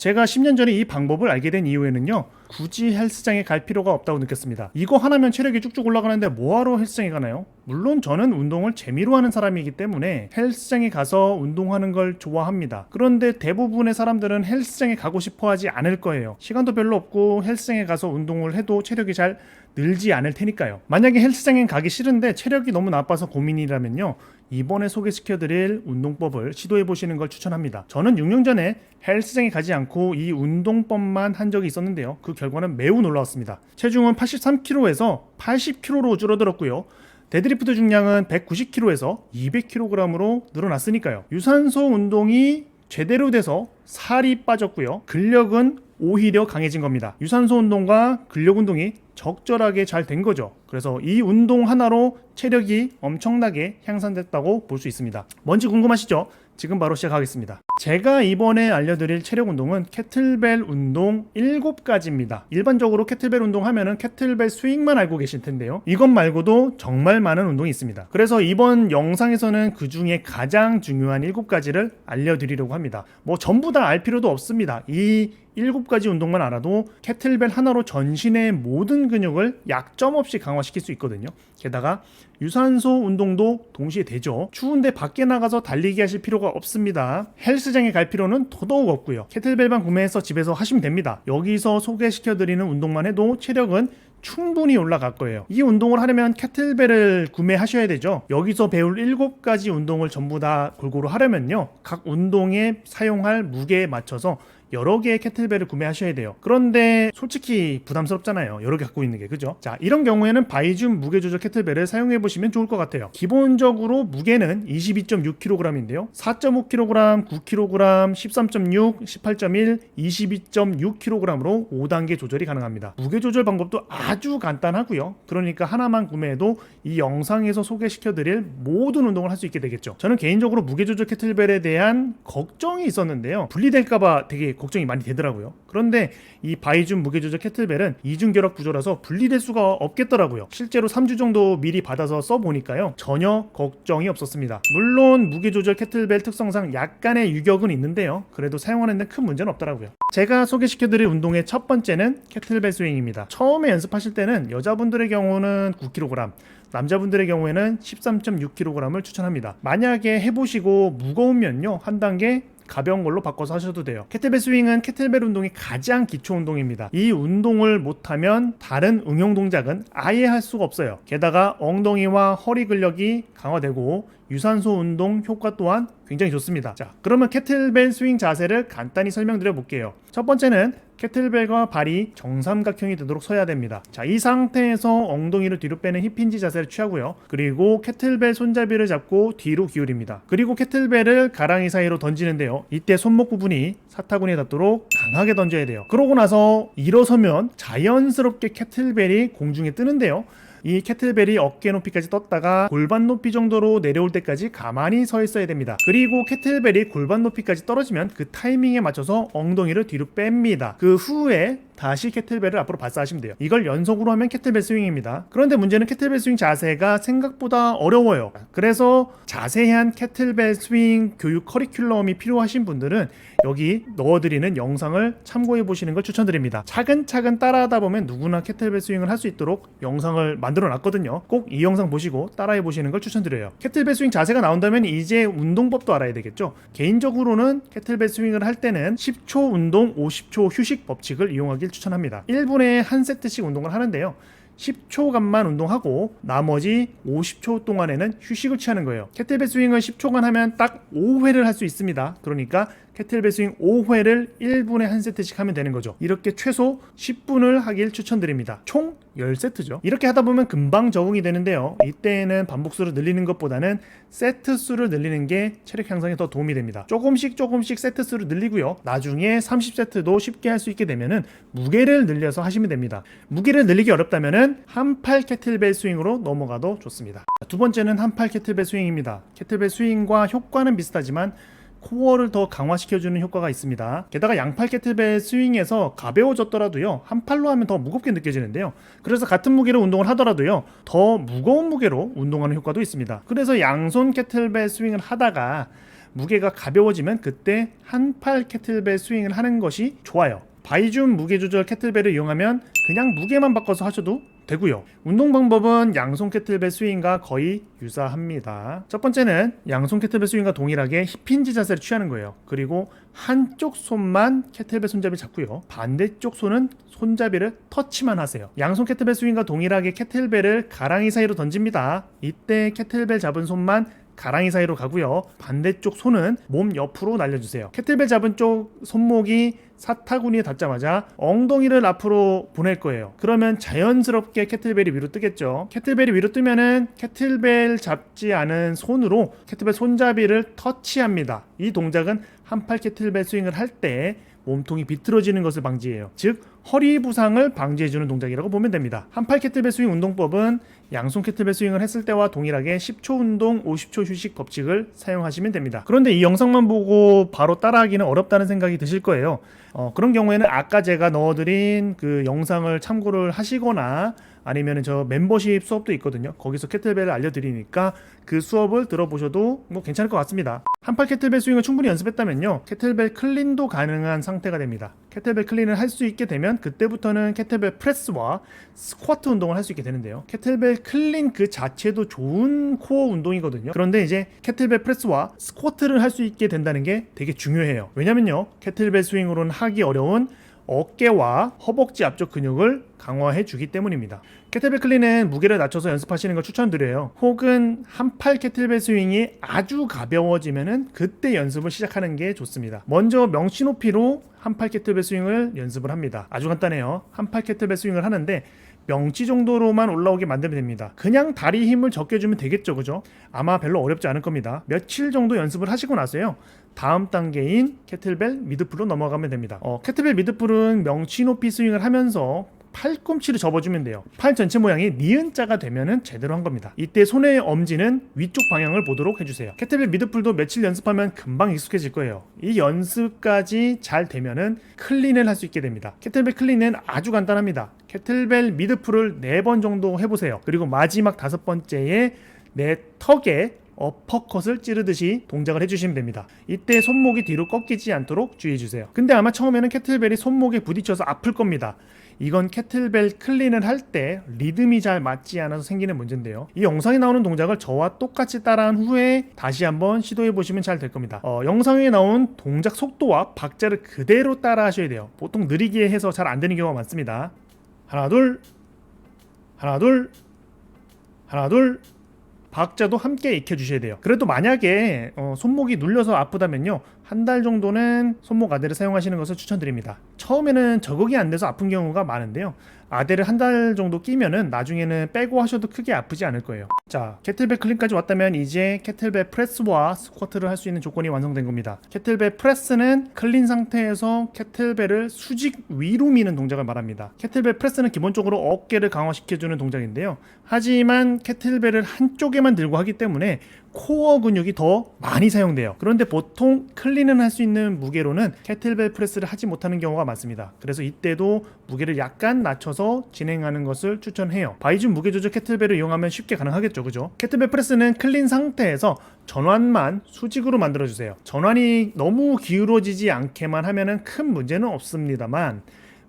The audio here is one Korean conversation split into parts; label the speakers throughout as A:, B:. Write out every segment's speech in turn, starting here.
A: 제가 10년 전에 이 방법을 알게 된 이후에는요, 굳이 헬스장에 갈 필요가 없다고 느꼈습니다. 이거 하나면 체력이 쭉쭉 올라가는데 뭐하러 헬스장에 가나요? 물론 저는 운동을 재미로 하는 사람이기 때문에 헬스장에 가서 운동하는 걸 좋아합니다. 그런데 대부분의 사람들은 헬스장에 가고 싶어 하지 않을 거예요. 시간도 별로 없고 헬스장에 가서 운동을 해도 체력이 잘 늘지 않을 테니까요. 만약에 헬스장에 가기 싫은데 체력이 너무 나빠서 고민이라면요, 이번에 소개시켜드릴 운동법을 시도해보시는 걸 추천합니다. 저는 6년 전에 헬스장에 가지 않고 이 운동법만 한 적이 있었는데요, 그 결과는 매우 놀라웠습니다. 체중은 83kg에서 80kg로 줄어들었고요, 데드리프트 중량은 190kg에서 200kg으로 늘어났으니까요. 유산소 운동이 제대로 돼서 살이 빠졌고요, 근력은 오히려 강해진 겁니다. 유산소 운동과 근력 운동이 적절하게 잘 된 거죠. 그래서 이 운동 하나로 체력이 엄청나게 향상됐다고 볼 수 있습니다. 뭔지 궁금하시죠? 지금 바로 시작하겠습니다. 제가 이번에 알려드릴 체력 운동은 캐틀벨 운동 7가지입니다. 일반적으로 캐틀벨 운동 하면은 캐틀벨 스윙만 알고 계실 텐데요, 이것 말고도 정말 많은 운동이 있습니다. 그래서 이번 영상에서는 그 중에 가장 중요한 7가지를 알려드리려고 합니다. 뭐 전부 다 알 필요도 없습니다. 이 7가지 운동만 알아도 캐틀벨 하나로 전신의 모든 근육을 약점 없이 강화시킬 수 있거든요. 게다가 유산소 운동도 동시에 되죠. 추운데 밖에 나가서 달리기 하실 필요가 없습니다. 헬스장에 갈 필요는 더더욱 없고요. 캐틀벨만 구매해서 집에서 하시면 됩니다. 여기서 소개시켜드리는 운동만 해도 체력은 충분히 올라갈 거예요. 이 운동을 하려면 캐틀벨을 구매하셔야 되죠. 여기서 배울 7가지 운동을 전부 다 골고루 하려면요, 각 운동에 사용할 무게에 맞춰서 여러 개의 캐틀벨을 구매하셔야 돼요. 그런데 솔직히 부담스럽잖아요, 여러 개 갖고 있는 게. 그죠? 자, 이런 경우에는 바이줌 무게조절 캐틀벨을 사용해 보시면 좋을 것 같아요. 기본적으로 무게는 22.6kg인데요 4.5kg, 9kg, 13.6, 18.1, 22.6kg으로 5단계 조절이 가능합니다. 무게 조절 방법도 아주 간단하고요, 그러니까 하나만 구매해도 이 영상에서 소개시켜드릴 모든 운동을 할 수 있게 되겠죠. 저는 개인적으로 무게 조절 캐틀벨에 대한 걱정이 있었는데요, 분리될까봐 되게 걱정이 많이 되더라고요. 그런데 이 바이줌 무게조절 캐틀벨은 이중결합 구조라서 분리될 수가 없겠더라고요. 실제로 3주 정도 미리 받아서 써보니까요, 전혀 걱정이 없었습니다. 물론 무게조절 캐틀벨 특성상 약간의 유격은 있는데요, 그래도 사용하는 데 큰 문제는 없더라고요. 제가 소개시켜드릴 운동의 첫 번째는 캐틀벨 스윙입니다. 처음에 연습하실 때는 여자분들의 경우는 9kg, 남자분들의 경우에는 13.6kg을 추천합니다. 만약에 해보시고 무거우면요, 한 단계 가벼운 걸로 바꿔서 하셔도 돼요. 캐틀벨 스윙은 캐틀벨 운동이 가장 기초 운동입니다. 이 운동을 못하면 다른 응용 동작은 아예 할 수가 없어요. 게다가 엉덩이와 허리 근력이 강화되고 유산소 운동 효과 또한 굉장히 좋습니다. 자, 그러면 캐틀벨 스윙 자세를 간단히 설명드려 볼게요. 첫 번째는 캐틀벨과 발이 정삼각형이 되도록 서야 됩니다. 자, 이 상태에서 엉덩이를 뒤로 빼는 힙힌지 자세를 취하고요. 그리고 캐틀벨 손잡이를 잡고 뒤로 기울입니다. 그리고 캐틀벨을 가랑이 사이로 던지는데요, 이때 손목 부분이 사타구니에 닿도록 강하게 던져야 돼요. 그러고 나서 일어서면 자연스럽게 캐틀벨이 공중에 뜨는데요, 이 캐틀벨이 어깨 높이까지 떴다가 골반 높이 정도로 내려올 때까지 가만히 서 있어야 됩니다. 그리고 캐틀벨이 골반 높이까지 떨어지면 그 타이밍에 맞춰서 엉덩이를 뒤로 뺍니다. 그 후에 다시 캐틀벨을 앞으로 발사하시면 돼요. 이걸 연속으로 하면 캐틀벨 스윙입니다. 그런데 문제는 캐틀벨 스윙 자세가 생각보다 어려워요. 그래서 자세한 캐틀벨 스윙 교육 커리큘럼이 필요하신 분들은 여기 넣어드리는 영상을 참고해 보시는 걸 추천드립니다. 차근차근 따라하다 보면 누구나 캐틀벨 스윙을 할 수 있도록 영상을 만들어 놨거든요. 꼭 이 영상 보시고 따라해 보시는 걸 추천드려요. 캐틀벨 스윙 자세가 나온다면 이제 운동법도 알아야 되겠죠. 개인적으로는 캐틀벨 스윙을 할 때는 10초 운동 50초 휴식 법칙을 이용하길 추천합니다. 1분에 한 세트씩 운동을 하는데요, 10초간만 운동하고 나머지 50초 동안에는 휴식을 취하는 거예요. 캐틀벨 스윙을 10초간 하면 딱 5회를 할 수 있습니다. 그러니까 캐틀벨 스윙 5회를 1분에 한 세트씩 하면 되는 거죠. 이렇게 최소 10분을 하길 추천드립니다. 총 10세트죠. 이렇게 하다 보면 금방 적응이 되는데요, 이때에는 반복수를 늘리는 것보다는 세트 수를 늘리는 게 체력 향상에 더 도움이 됩니다. 조금씩 세트 수를 늘리고요, 나중에 30세트도 쉽게 할 수 있게 되면은 무게를 늘려서 하시면 됩니다. 무게를 늘리기 어렵다면은 한팔 캐틀벨 스윙으로 넘어가도 좋습니다. 두 번째는 한팔 캐틀벨 스윙입니다. 캐틀벨 스윙과 효과는 비슷하지만 코어를 더 강화시켜주는 효과가 있습니다. 게다가 양팔 캐틀벨 스윙에서 가벼워졌더라도요, 한 팔로 하면 더 무겁게 느껴지는데요, 그래서 같은 무게로 운동을 하더라도요, 더 무거운 무게로 운동하는 효과도 있습니다. 그래서 양손 캐틀벨 스윙을 하다가 무게가 가벼워지면 그때 한 팔 캐틀벨 스윙을 하는 것이 좋아요. 바이줌 무게 조절 캐틀벨을 이용하면 그냥 무게만 바꿔서 하셔도 되고요. 운동 방법은 양손 캐틀벨 스윙과 거의 유사합니다. 첫 번째는 양손 캐틀벨 스윙과 동일하게 힙힌지 자세를 취하는 거예요. 그리고 한쪽 손만 캐틀벨 손잡이 잡고요. 반대쪽 손은 손잡이를 터치만 하세요. 양손 캐틀벨 스윙과 동일하게 캐틀벨을 가랑이 사이로 던집니다. 이때 캐틀벨 잡은 손만 가랑이 사이로 가고요. 반대쪽 손은 몸 옆으로 날려주세요. 캐틀벨 잡은 쪽 손목이 사타구니에 닿자마자 엉덩이를 앞으로 보낼 거예요. 그러면 자연스럽게 캐틀벨이 위로 뜨겠죠. 캐틀벨이 위로 뜨면은 캐틀벨 잡지 않은 손으로 캐틀벨 손잡이를 터치합니다. 이 동작은 한팔 캐틀벨 스윙을 할 때 몸통이 비틀어지는 것을 방지해요. 즉 허리 부상을 방지해주는 동작이라고 보면 됩니다. 한팔 캐틀벨 스윙 운동법은 양손 캐틀벨 스윙을 했을 때와 동일하게 10초 운동 50초 휴식 법칙을 사용하시면 됩니다. 그런데 이 영상만 보고 바로 따라하기는 어렵다는 생각이 드실 거예요. 그런 경우에는 아까 제가 넣어드린 그 영상을 참고를 하시거나 아니면 저 멤버십 수업도 있거든요. 거기서 캐틀벨을 알려드리니까 그 수업을 들어보셔도 뭐 괜찮을 것 같습니다. 한팔 캐틀벨 스윙을 충분히 연습했다면요, 캐틀벨 클린도 가능한 상태가 됩니다. 캐틀벨 클린을 할 수 있게 되면 그때부터는 캐틀벨 프레스와 스쿼트 운동을 할 수 있게 되는데요. 캐틀벨 클린 그 자체도 좋은 코어 운동이거든요. 그런데 이제 캐틀벨 프레스와 스쿼트를 할 수 있게 된다는 게 되게 중요해요. 왜냐면요, 캐틀벨 스윙으로는 하기 어려운 어깨와 허벅지 앞쪽 근육을 강화해 주기 때문입니다. 캐틀벨 클린은 무게를 낮춰서 연습하시는 걸 추천드려요. 혹은 한팔 캐틀벨 스윙이 아주 가벼워지면은 그때 연습을 시작하는 게 좋습니다. 먼저 명치 높이로 한팔 캐틀벨 스윙을 연습을 합니다. 아주 간단해요. 한팔 캐틀벨 스윙을 하는데 명치 정도로만 올라오게 만들면 됩니다. 그냥 다리 힘을 적게 주면 되겠죠, 그죠? 아마 별로 어렵지 않을 겁니다. 며칠 정도 연습을 하시고 나서요, 다음 단계인 캐틀벨 미드풀로 넘어가면 됩니다. 캐틀벨 미드풀은 명치 높이 스윙을 하면서 팔꿈치를 접어주면 돼요. 팔 전체 모양이 니은자가 되면은 제대로 한 겁니다. 이때 손의 엄지는 위쪽 방향을 보도록 해주세요. 캐틀벨 미드풀도 며칠 연습하면 금방 익숙해질 거예요. 이 연습까지 잘 되면은 클린을 할 수 있게 됩니다. 캐틀벨 클린은 아주 간단합니다. 캐틀벨 미드풀을 4번 정도 해보세요. 그리고 마지막 5번째에 내 턱에 어퍼컷을 찌르듯이 동작을 해주시면 됩니다. 이때 손목이 뒤로 꺾이지 않도록 주의해주세요. 근데 아마 처음에는 캐틀벨이 손목에 부딪혀서 아플 겁니다. 이건 캐틀벨 클린을 할 때 리듬이 잘 맞지 않아서 생기는 문제인데요. 이 영상에 나오는 동작을 저와 똑같이 따라한 후에 다시 한번 시도해 보시면 잘 될 겁니다. 영상에 나온 동작 속도와 박자를 그대로 따라 하셔야 돼요. 보통 느리게 해서 잘 안 되는 경우가 많습니다. 하나 둘, 하나 둘, 하나 둘. 박자도 함께 익혀주셔야 돼요. 그래도 만약에 손목이 눌려서 아프다면요, 한 달 정도는 손목 아대를 사용하시는 것을 추천드립니다. 처음에는 적응이 안 돼서 아픈 경우가 많은데요, 아대를 한 달 정도 끼면은 나중에는 빼고 하셔도 크게 아프지 않을 거예요. 자, 캐틀벨 클린까지 왔다면 이제 캐틀벨 프레스와 스쿼트를 할 수 있는 조건이 완성된 겁니다. 캐틀벨 프레스는 클린 상태에서 캐틀벨을 수직 위로 미는 동작을 말합니다. 캐틀벨 프레스는 기본적으로 어깨를 강화시켜주는 동작인데요, 하지만 캐틀벨을 한쪽에만 들고 하기 때문에 코어 근육이 더 많이 사용돼요. 그런데 보통 클린을 할 수 있는 무게로는 캐틀벨 프레스를 하지 못하는 경우가 많습니다. 그래서 이때도 무게를 약간 낮춰서 진행하는 것을 추천해요. 바이줌 무게 조절 캐틀벨을 이용하면 쉽게 가능하겠죠, 그죠? 캐틀벨 프레스는 클린 상태에서 전완만 수직으로 만들어주세요. 전완이 너무 기울어지지 않게만 하면은 큰 문제는 없습니다만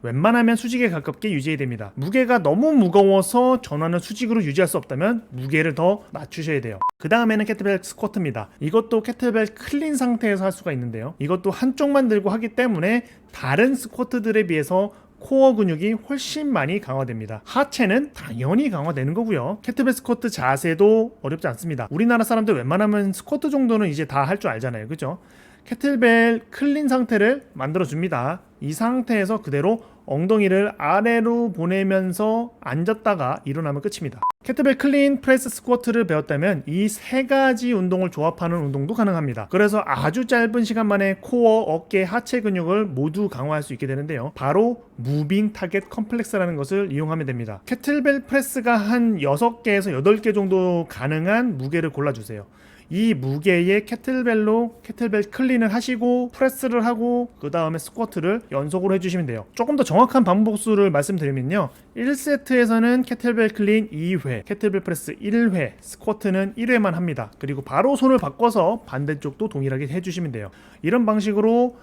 A: 웬만하면 수직에 가깝게 유지해야 됩니다. 무게가 너무 무거워서 전완을 수직으로 유지할 수 없다면 무게를 더 낮추셔야 돼요. 그 다음에는 캐틀벨 스쿼트입니다. 이것도 캐틀벨 클린 상태에서 할 수가 있는데요, 이것도 한쪽만 들고 하기 때문에 다른 스쿼트들에 비해서 코어 근육이 훨씬 많이 강화됩니다. 하체는 당연히 강화되는 거고요. 캐틀벨 스쿼트 자세도 어렵지 않습니다. 우리나라 사람들 웬만하면 스쿼트 정도는 이제 다 할 줄 알잖아요, 그죠? 캐틀벨 클린 상태를 만들어줍니다. 이 상태에서 그대로 엉덩이를 아래로 보내면서 앉았다가 일어나면 끝입니다. 캐틀벨 클린, 프레스, 스쿼트를 배웠다면 이 3가지 운동을 조합하는 운동도 가능합니다. 그래서 아주 짧은 시간 만에 코어, 어깨, 하체 근육을 모두 강화할 수 있게 되는데요, 바로 무빙 타겟 컴플렉스라는 것을 이용하면 됩니다. 캐틀벨 프레스가 한 6개에서 8개 정도 가능한 무게를 골라주세요. 이 무게의 캐틀벨로 캐틀벨 클린을 하시고 프레스를 하고 그 다음에 스쿼트를 연속으로 해주시면 돼요. 조금 더 정확한 반복수를 말씀드리면요, 1세트에서는 캐틀벨 클린 2회, 캐틀벨 프레스 1회, 스쿼트는 1회만 합니다. 그리고 바로 손을 바꿔서 반대쪽도 동일하게 해주시면 돼요. 이런 방식으로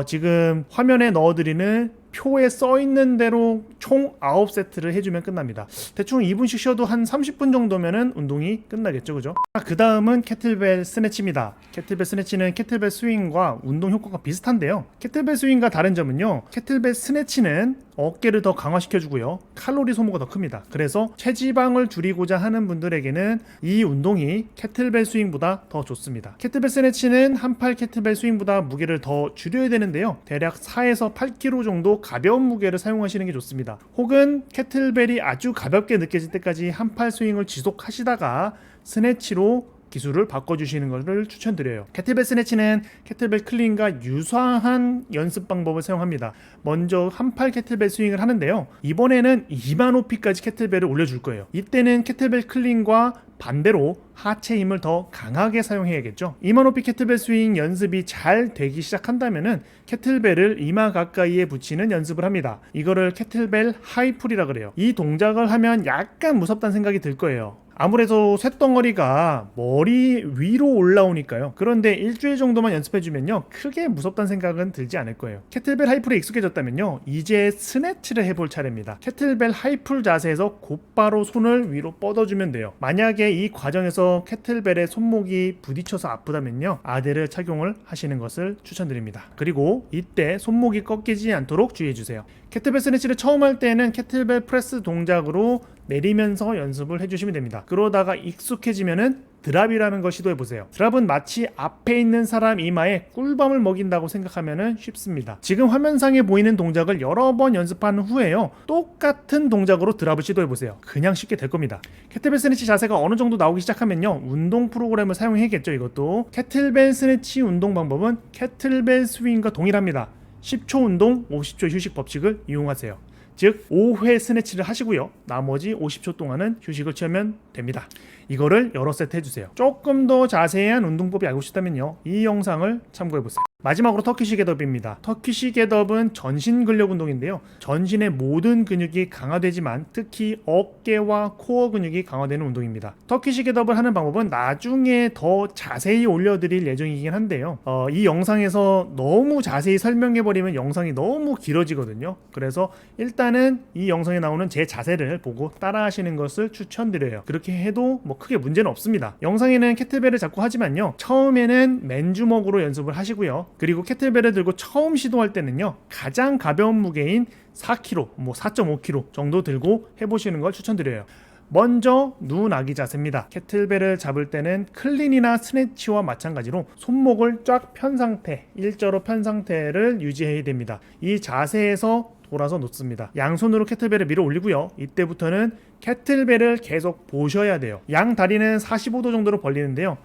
A: 지금 화면에 넣어드리는 표에 써있는 대로 총 9세트를 해주면 끝납니다. 대충 2분씩 쉬어도 한 30분 정도면은 운동이 끝나겠죠, 그죠? 그 다음은 캐틀벨 스네치입니다. 캐틀벨 스네치는 캐틀벨 스윙과 운동 효과가 비슷한데요, 캐틀벨 스윙과 다른 점은요, 캐틀벨 스네치는 어깨를 더 강화시켜주고요, 칼로리 소모가 더 큽니다. 그래서 체지방을 줄이고자 하는 분들에게는 이 운동이 캐틀벨 스윙보다 더 좋습니다. 캐틀벨 스네치는 한팔 캐틀벨 스윙보다 무게를 더 줄여야 되는데요, 대략 4에서 8kg 정도 가벼운 무게를 사용하시는 게 좋습니다. 혹은 캐틀벨이 아주 가볍게 느껴질 때까지 한팔 스윙을 지속하시다가 스네치로 기술을 바꿔주시는 것을 추천드려요. 캐틀벨 스네치는 캐틀벨 클린과 유사한 연습 방법을 사용합니다. 먼저 한팔 캐틀벨 스윙을 하는데요, 이번에는 2만 OP까지 캐틀벨을 올려줄 거예요. 이때는 캐틀벨 클린과 반대로 하체 힘을 더 강하게 사용해야겠죠. 2만 OP 캐틀벨 스윙 연습이 잘 되기 시작한다면은 캐틀벨을 이마 가까이에 붙이는 연습을 합니다. 이거를 캐틀벨 하이풀이라 그래요. 이 동작을 하면 약간 무섭다는 생각이 들 거예요. 아무래도 쇳덩어리가 머리 위로 올라오니까요. 그런데 일주일 정도만 연습해주면요, 크게 무섭다는 생각은 들지 않을 거예요. 캐틀벨 하이풀에 익숙해졌다면요, 이제 스네치를 해볼 차례입니다. 캐틀벨 하이풀 자세에서 곧바로 손을 위로 뻗어주면 돼요. 만약에 이 과정에서 캐틀벨에 손목이 부딪혀서 아프다면요, 아대를 착용을 하시는 것을 추천드립니다. 그리고 이때 손목이 꺾이지 않도록 주의해주세요. 캐틀벨 스네치를 처음 할 때는 캐틀벨 프레스 동작으로 내리면서 연습을 해주시면 됩니다. 그러다가 익숙해지면은 드랍이라는 걸 시도해보세요. 드랍은 마치 앞에 있는 사람 이마에 꿀밤을 먹인다고 생각하면 쉽습니다. 지금 화면상에 보이는 동작을 여러 번 연습한 후에요, 똑같은 동작으로 드랍을 시도해보세요. 그냥 쉽게 될 겁니다. 캐틀벨 스네치 자세가 어느 정도 나오기 시작하면요, 운동 프로그램을 사용해야겠죠. 이것도 캐틀벨 스네치 운동 방법은 캐틀벨 스윙과 동일합니다. 10초 운동, 50초 휴식 법칙을 이용하세요. 즉 5회 스네치를 하시고요, 나머지 50초 동안은 휴식을 취하면 됩니다. 이거를 여러 세트 해주세요. 조금 더 자세한 운동법이 알고 싶다면요, 이 영상을 참고해보세요. 마지막으로 터키시 겟업입니다. 터키시 겟업은 전신 근력 운동인데요, 전신의 모든 근육이 강화되지만 특히 어깨와 코어 근육이 강화되는 운동입니다. 터키시 겟업을 하는 방법은 나중에 더 자세히 올려드릴 예정이긴 한데요, 이 영상에서 너무 자세히 설명해버리면 영상이 너무 길어지거든요. 그래서 일단은 이 영상에 나오는 제 자세를 보고 따라 하시는 것을 추천드려요. 그렇게 해도 뭐 크게 문제는 없습니다. 영상에는 캐틀벨을 잡고 하지만요, 처음에는 맨주먹으로 연습을 하시고요, 그리고 캐틀벨을 들고 처음 시도할 때는요, 가장 가벼운 무게인 4kg, 4.5kg 정도 들고 해보시는 걸 추천드려요. 먼저 눈아기 자세입니다. 캐틀벨을 잡을 때는 클린이나 스네치와 마찬가지로 손목을 쫙 편 상태, 일자로 편 상태를 유지해야 됩니다. 이 자세에서 돌아서 놓습니다. 양손으로 캐틀벨을 밀어 올리고요, 이때부터는 캐틀벨을 계속 보셔야 돼요. 양 다리는 45도 정도로 벌리는데요,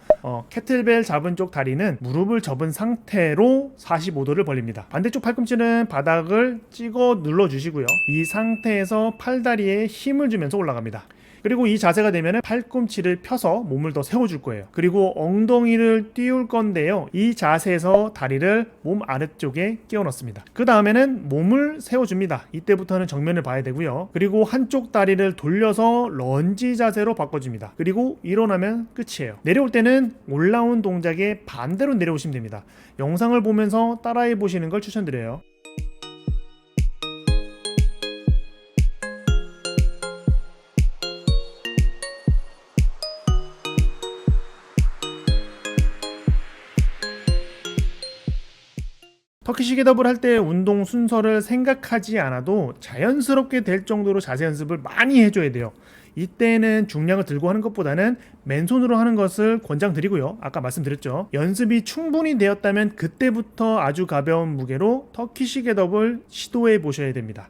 A: 캐틀벨 잡은 쪽 다리는 무릎을 접은 상태로 45도를 벌립니다. 반대쪽 팔꿈치는 바닥을 찍어 눌러주시고요, 이 상태에서 팔다리에 힘을 주면서 올라갑니다. 그리고 이 자세가 되면 팔꿈치를 펴서 몸을 더 세워줄 거예요. 그리고 엉덩이를 띄울 건데요, 이 자세에서 다리를 몸 아래쪽에 끼워 넣습니다. 그 다음에는 몸을 세워줍니다. 이때부터는 정면을 봐야 되고요, 그리고 한쪽 다리를 돌려서 런지 자세로 바꿔줍니다. 그리고 일어나면 끝이에요. 내려올 때는 올라온 동작의 반대로 내려오시면 됩니다. 영상을 보면서 따라해 보시는 걸 추천드려요. 터키시 겟업을 할 때 운동 순서를 생각하지 않아도 자연스럽게 될 정도로 자세 연습을 많이 해줘야 돼요. 이때는 중량을 들고 하는 것보다는 맨손으로 하는 것을 권장드리고요, 아까 말씀드렸죠, 연습이 충분히 되었다면 그때부터 아주 가벼운 무게로 터키시 겟업을 시도해 보셔야 됩니다.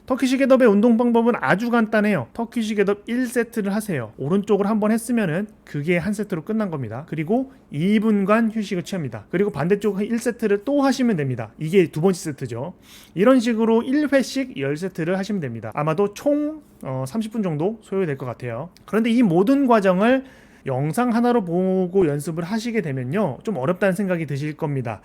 A: 터키시 겟업의 운동 방법은 아주 간단해요. 터키시 겟업 1세트를 하세요. 오른쪽을 한번 했으면은 그게 한 세트로 끝난 겁니다. 그리고 2분간 휴식을 취합니다. 그리고 반대쪽 1세트를 또 하시면 됩니다. 이게 두 번째 세트죠. 이런 식으로 1회씩 10세트를 하시면 됩니다. 아마도 총 30분 정도 소요될 것 같아요. 그런데 이 모든 과정을 영상 하나로 보고 연습을 하시게 되면요, 좀 어렵다는 생각이 드실 겁니다.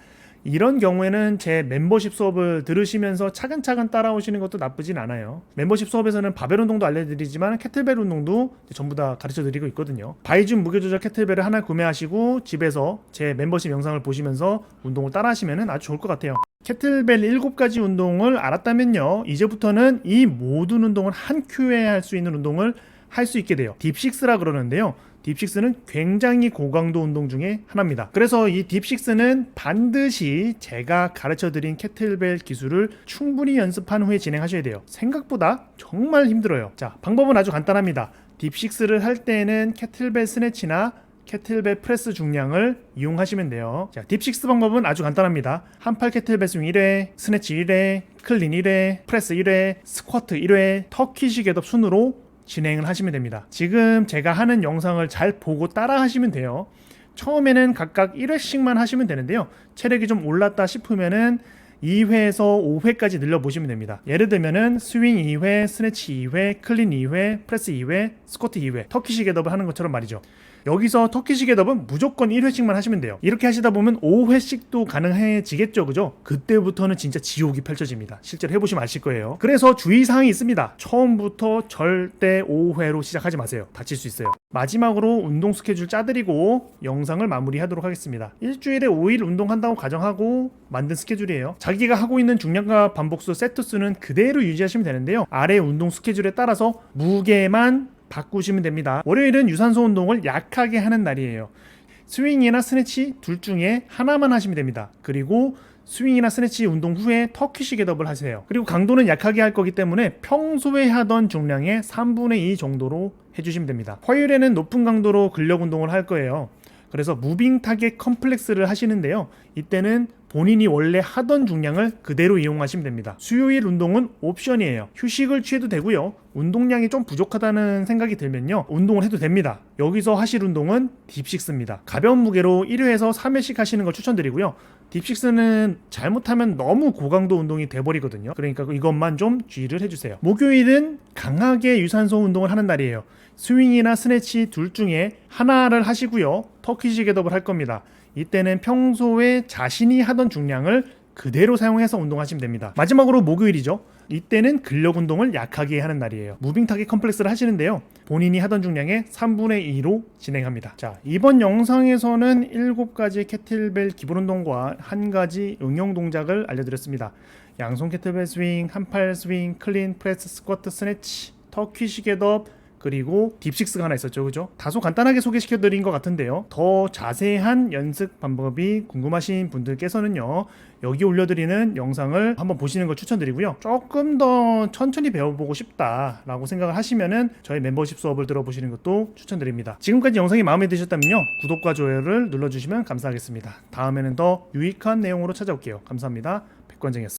A: 이런 경우에는 제 멤버십 수업을 들으시면서 차근차근 따라오시는 것도 나쁘진 않아요. 멤버십 수업에서는 바벨 운동도 알려드리지만 캐틀벨 운동도 전부 다 가르쳐드리고 있거든요. 바이준 무게조절 캐틀벨을 하나 구매하시고 집에서 제 멤버십 영상을 보시면서 운동을 따라하시면 아주 좋을 것 같아요. 캐틀벨 7가지 운동을 알았다면요, 이제부터는 이 모든 운동을 한 큐에 할 수 있는 운동을 할 수 있게 돼요. 딥6라 그러는데요, 딥6는 굉장히 고강도 운동 중에 하나입니다. 그래서 이 딥6는 반드시 제가 가르쳐드린 캐틀벨 기술을 충분히 연습한 후에 진행하셔야 돼요. 생각보다 정말 힘들어요. 자, 방법은 아주 간단합니다. 딥6를 할 때는 캐틀벨 스네치나 캐틀벨 프레스 중량을 이용하시면 돼요. 자, 딥6 방법은 아주 간단합니다. 한팔 캐틀벨 스윙 1회, 스네치 1회, 클린 1회, 프레스 1회, 스쿼트 1회, 터키시 겟업 순으로 진행을 하시면 됩니다. 지금 제가 하는 영상을 잘 보고 따라 하시면 돼요. 처음에는 각각 1회씩만 하시면 되는데요, 체력이 좀 올랐다 싶으면은 2회에서 5회까지 늘려보시면 됩니다. 예를 들면은 스윙 2회, 스네치 2회, 클린 2회, 프레스 2회, 스쿼트 2회, 터키시 겟업을 하는 것처럼 말이죠. 여기서 터키시 겟업은 무조건 1회씩만 하시면 돼요. 이렇게 하시다 보면 5회씩도 가능해지겠죠, 그죠? 그때부터는 진짜 지옥이 펼쳐집니다. 실제로 해보시면 아실 거예요. 그래서 주의사항이 있습니다. 처음부터 절대 5회로 시작하지 마세요. 다칠 수 있어요. 마지막으로 운동 스케줄 짜드리고 영상을 마무리하도록 하겠습니다. 일주일에 5일 운동한다고 가정하고 만든 스케줄이에요. 자기가 하고 있는 중량과 반복수, 세트 수는 그대로 유지하시면 되는데요, 아래 운동 스케줄에 따라서 무게만 바꾸시면 됩니다. 월요일은 유산소 운동을 약하게 하는 날이에요. 스윙이나 스네치 둘 중에 하나만 하시면 됩니다. 그리고 스윙이나 스네치 운동 후에 터키시 겟업을 하세요. 그리고 강도는 약하게 할 거기 때문에 평소에 하던 중량의 3분의 2 정도로 해주시면 됩니다. 화요일에는 높은 강도로 근력 운동을 할 거예요. 그래서 무빙 타겟 컴플렉스를 하시는데요, 이때는 본인이 원래 하던 중량을 그대로 이용하시면 됩니다. 수요일 운동은 옵션이에요. 휴식을 취해도 되고요, 운동량이 좀 부족하다는 생각이 들면요, 운동을 해도 됩니다. 여기서 하실 운동은 딥6입니다. 가벼운 무게로 1회에서 3회씩 하시는 걸 추천드리고요, 딥6는 잘못하면 너무 고강도 운동이 돼버리거든요. 그러니까 이것만 좀 주의를 해주세요. 목요일은 강하게 유산소 운동을 하는 날이에요. 스윙이나 스네치 둘 중에 하나를 하시고요, 터키시 겟업을 할 겁니다. 이때는 평소에 자신이 하던 중량을 그대로 사용해서 운동하시면 됩니다. 마지막으로 목요일이죠. 이때는 근력 운동을 약하게 하는 날이에요. 무빙 타겟 컴플렉스를 하시는데요, 본인이 하던 중량의 3분의 2로 진행합니다. 자, 이번 영상에서는 7가지 캐틀벨 기본 운동과 한 가지 응용 동작을 알려드렸습니다. 양손 캐틀벨 스윙, 한팔 스윙, 클린, 프레스, 스쿼트, 스네치, 터키시 겟업, 그리고 딥6가 하나 있었죠, 그죠? 다소 간단하게 소개시켜드린 것 같은데요, 더 자세한 연습 방법이 궁금하신 분들께서는요, 여기 올려드리는 영상을 한번 보시는 걸 추천드리고요, 조금 더 천천히 배워보고 싶다라고 생각을 하시면은 저희 멤버십 수업을 들어보시는 것도 추천드립니다. 지금까지 영상이 마음에 드셨다면요, 구독과 좋아요를 눌러주시면 감사하겠습니다. 다음에는 더 유익한 내용으로 찾아올게요. 감사합니다. 백관장이었습니다.